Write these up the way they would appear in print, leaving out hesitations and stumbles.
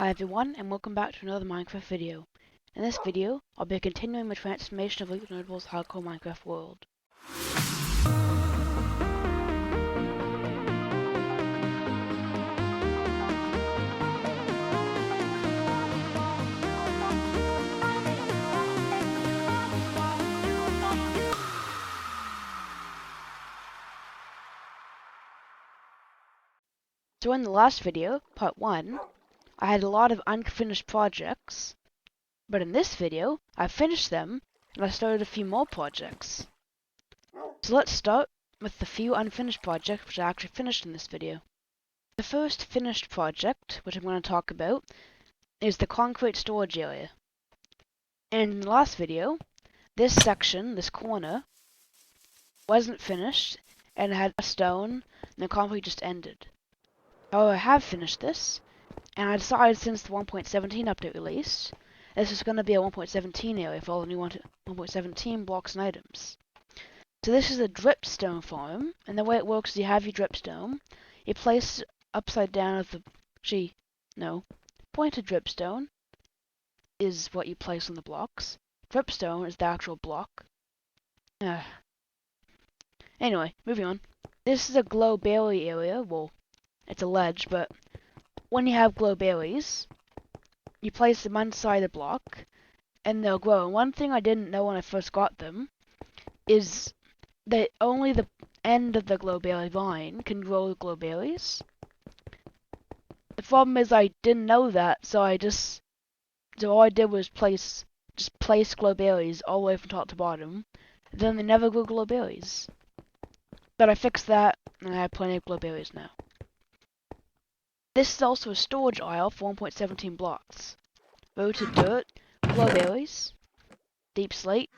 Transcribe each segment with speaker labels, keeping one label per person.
Speaker 1: Hi everyone, and welcome back to another Minecraft video. In this video, I'll be continuing the transformation of Luke TheNotable's hardcore Minecraft world. So in the last video, part 1, I had a lot of unfinished projects, but in this video, I've finished them, and I started a few more projects. So let's start with the few unfinished projects which I actually finished in this video. The first finished project, which I'm going to talk about, is the concrete storage area. And in the last video, this section, this corner, wasn't finished, and it had a stone, and the concrete just ended. However, I have finished this, and I decided since the 1.17 update released, this is going to be a 1.17 area for all the new 1.17 blocks and items. So this is a dripstone farm, and the way it works is you have your dripstone, you place upside down of the, pointed dripstone is what you place on the blocks. Dripstone is the actual block. Anyway, moving on. This is a glow berry area, well, it's a ledge, but when you have glow berries, you place them inside the block, and they'll grow. And one thing I didn't know when I first got them is that only the end of the glowberry vine can grow glowberries. The problem is I didn't know that, so all I did was place glowberries all the way from top to bottom, and then they never grew glowberries. But I fixed that, and I have plenty of glowberries now. This is also a storage aisle for 1.17 blocks. Rooted dirt, glowberries, deep slate,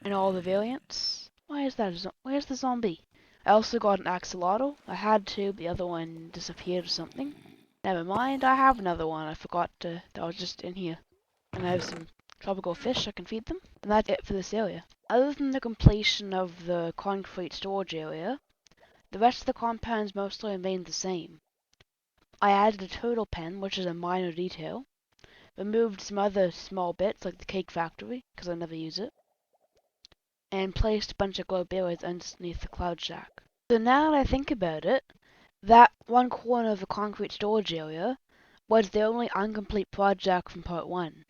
Speaker 1: and all the variants. Where's the zombie? I also got an axolotl. I had to, but the other one disappeared or something. Never mind, I have another one. I forgot that was just in here. And I have some tropical fish, I can feed them. And that's it for this area. Other than the completion of the concrete storage area, the rest of the compounds mostly remained the same. I added a turtle pen, which is a minor detail. Removed some other small bits, like the cake factory, because I never use it. And placed a bunch of glow berries underneath the cloud shack. So now that I think about it, that one corner of the concrete storage area was the only incomplete project from part 1.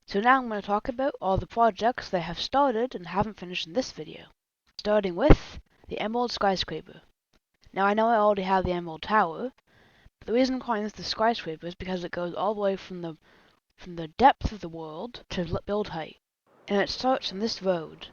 Speaker 1: So now I'm going to talk about all the projects that I have started and haven't finished in this video. Starting with the Emerald Skyscraper. Now I know I already have the Emerald Tower, but the reason I'm calling this the skyscraper is because it goes all the way from the depth of the world to build height. And it starts on this road.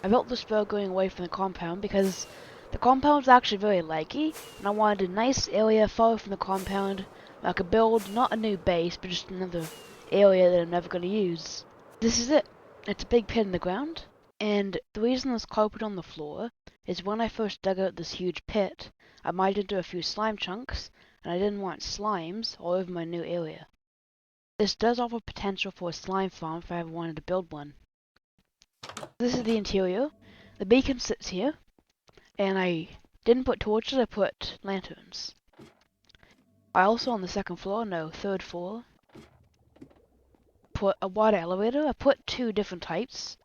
Speaker 1: I built this road going away from the compound because the compound is actually very laggy, and I wanted a nice area far from the compound where I could build not a new base, but just another area that I'm never going to use. This is it. It's a big pit in the ground, and the reason there's carpet on the floor is when I first dug out this huge pit, I mined into a few slime chunks, and I didn't want slimes all over my new area. This does offer potential for a slime farm if I ever wanted to build one. This is the interior. The beacon sits here, and I didn't put torches, I put lanterns. I also on the third floor, put a water elevator. I put 2 different types,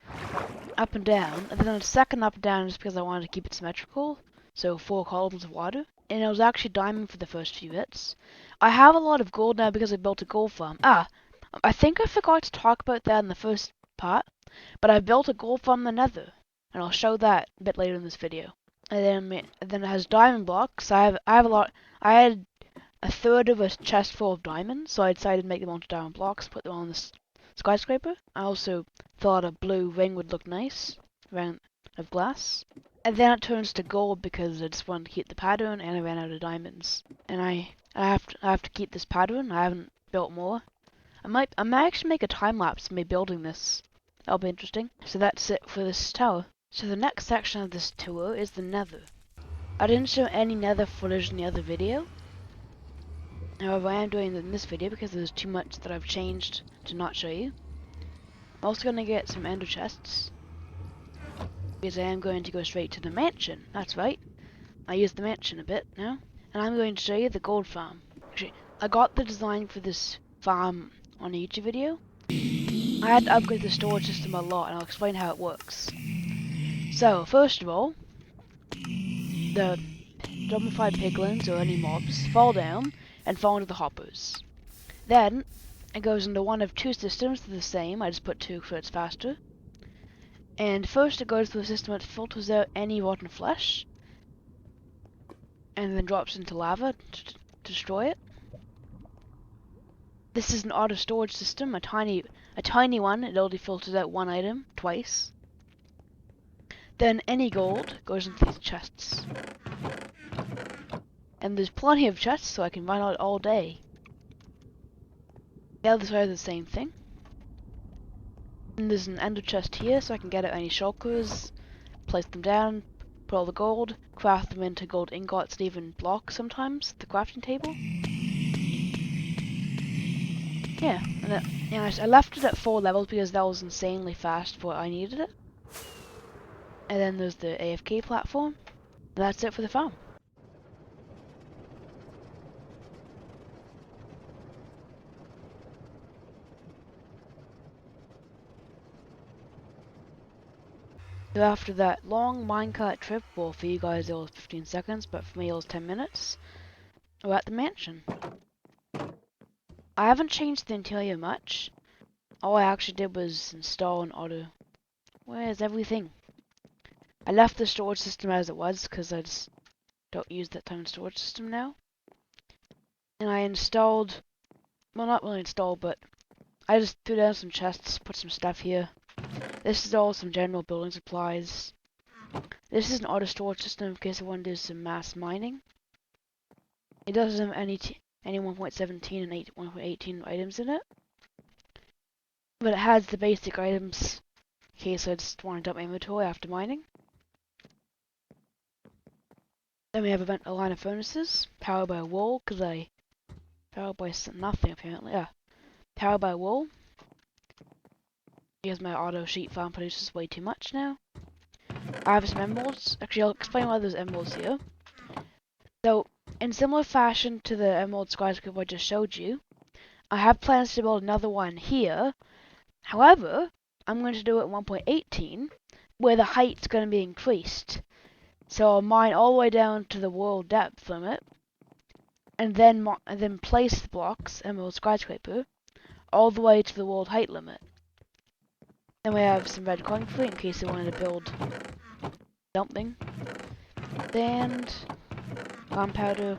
Speaker 1: up and down, and then the second up and down just because I wanted to keep it symmetrical, so 4 columns of water. And it was actually diamond for the first few bits. I have a lot of gold now because I built a gold farm. I think I forgot to talk about that in the first part, but I built a gold farm in the nether, and I'll show that a bit later in this video. And then it has diamond blocks. I have a lot. I had a third of a chest full of diamonds, so I decided to make them onto diamond blocks, put them on the skyscraper. I also thought a blue ring would look nice around of glass. And then it turns to gold because I just wanted to keep the pattern, and I ran out of diamonds. And I have to keep this pattern. I haven't built more. I might actually make a time lapse of me building this. That'll be interesting. So that's it for this tower. So the next section of this tour is the nether. I didn't show any nether footage in the other video. However, I am doing it in this video because there's too much that I've changed to not show you. I'm also going to get some ender chests, because I am going to go straight to the mansion. That's right. I use the mansion a bit now. And I'm going to show you the gold farm. Actually, I got the design for this farm on a YouTube video. I had to upgrade the storage system a lot, and I'll explain how it works. So, first of all, the zombified piglins or any mobs fall down and fall into the hoppers. Then, it goes into one of two systems that are the same. I just put two so it's faster. And first it goes to a system that filters out any rotten flesh, and then drops into lava to destroy it. This is an auto storage system, a tiny one. It only filters out one item twice. Then any gold goes into these chests. And there's plenty of chests, so I can run out all day. The other side is the same thing. And there's an ender chest here, so I can get out any shulkers, place them down, put all the gold, craft them into gold ingots and even blocks sometimes, the crafting table. Yeah, and I left it at 4 levels because that was insanely fast for what I needed it. And then there's the AFK platform, and that's it for the farm. So after that long minecart trip, well for you guys it was 15 seconds, but for me it was 10 minutes, we're at the mansion. I haven't changed the interior much. All I actually did was install an auto. Where's everything? I left the storage system as it was because I just don't use that type of storage system now. And I installed, well not really installed, but I just threw down some chests, put some stuff here. This is all some general building supplies. This is an auto storage system in case I want to do some mass mining. It doesn't have any 1.17 and 1.18 items in it. But it has the basic items in case I just want to dump my inventory after mining. Then we have a line of furnaces, powered by wool, powered by nothing apparently, powered by wool. Because my auto sheep farm produces way too much now. I have some emeralds, actually I'll explain why there's emeralds here. So, in similar fashion to the emerald skyscraper I just showed you, I have plans to build another one here. However, I'm going to do it in 1.18, where the height's going to be increased. So I'll mine all the way down to the world depth limit, and then place the blocks, emerald skyscraper, all the way to the world height limit. Then we have some red concrete in case I wanted to build something. Sand, gunpowder,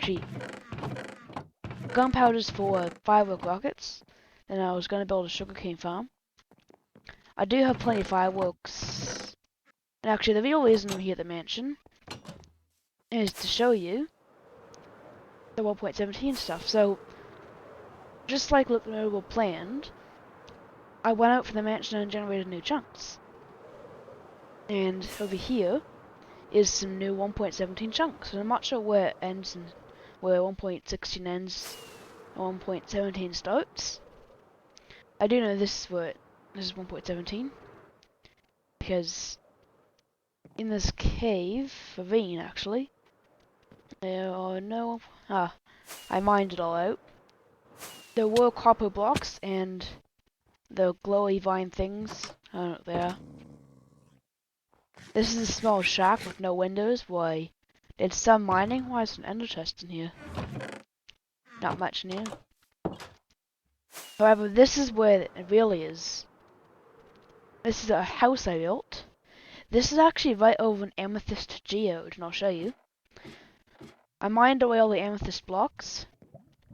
Speaker 1: gunpowder's for firework rockets. Then I was going to build a sugarcane farm. I do have plenty of fireworks. And actually, the real reason I'm here at the mansion is to show you the 1.17 stuff. So, just like Luke TheNoteable planned, I went out for the mansion and generated new chunks. And over here is some new 1.17 chunks. And I'm not sure where it ends and where 1.16 ends and 1.17 starts. I do know this is 1.17 because in this cave, ravine actually, there are no, I mined it all out. There were copper blocks and the glowy vine things, I don't know what they are. This is a small shack with no windows. Why? Did some mining? Why is an ender chest in here? Not much new. However, this is where it really is. This is a house I built. This is actually right over an amethyst geode, and I'll show you. I mined away all the amethyst blocks,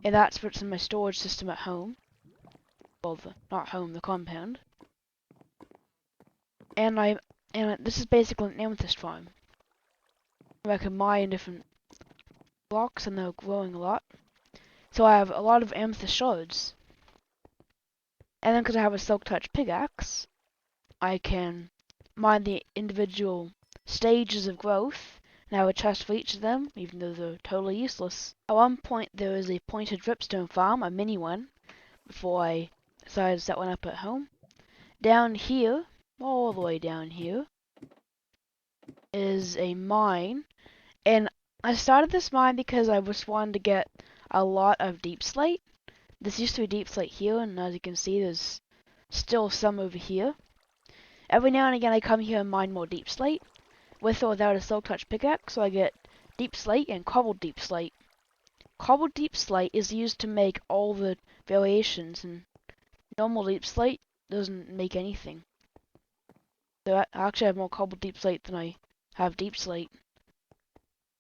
Speaker 1: and that's what's in my storage system at home. Well, not home, the compound. And this is basically an amethyst farm, where I can mine different blocks, and they're growing a lot. So I have a lot of amethyst shards. And then because I have a silk touch pickaxe, I can mine the individual stages of growth, and have a chest for each of them, even though they're totally useless. At one point there was a pointed dripstone farm, a mini one, before I decided to set one up at home. Down here, all the way down here, is a mine, and I started this mine because I just wanted to get a lot of deep slate. This used to be deep slate here, and as you can see, there's still some over here. Every now and again I come here and mine more deep slate, with or without a silk touch pickaxe, so I get deep slate and cobbled deep slate. Cobbled deep slate is used to make all the variations, and normal deep slate doesn't make anything. So I actually have more cobbled deep slate than I have deep slate.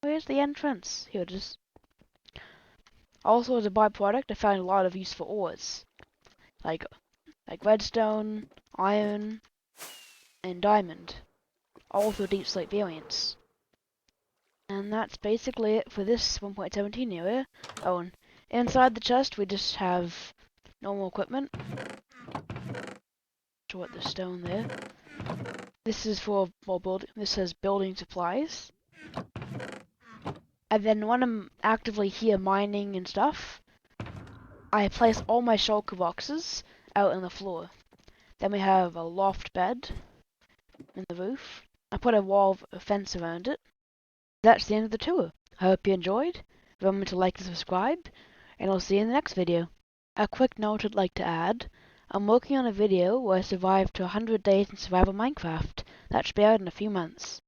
Speaker 1: Where's the entrance? Here it is. Also, as a byproduct, I found a lot of useful ores, like redstone, iron, and diamond, all through deep slate variants. And that's basically it for this 1.17 area. Oh, and inside the chest we just have normal equipment. What the stone there. This is for more building. This says building supplies. And then when I'm actively here mining and stuff, I place all my shulker boxes out on the floor. Then we have a loft bed in the roof. I put a wall of a fence around it. That's the end of the tour. I hope you enjoyed. Remember to like and subscribe, and I'll see you in the next video. A quick note I'd like to add. I'm working on a video where I survived to 100 days in survival Minecraft. That should be out in a few months.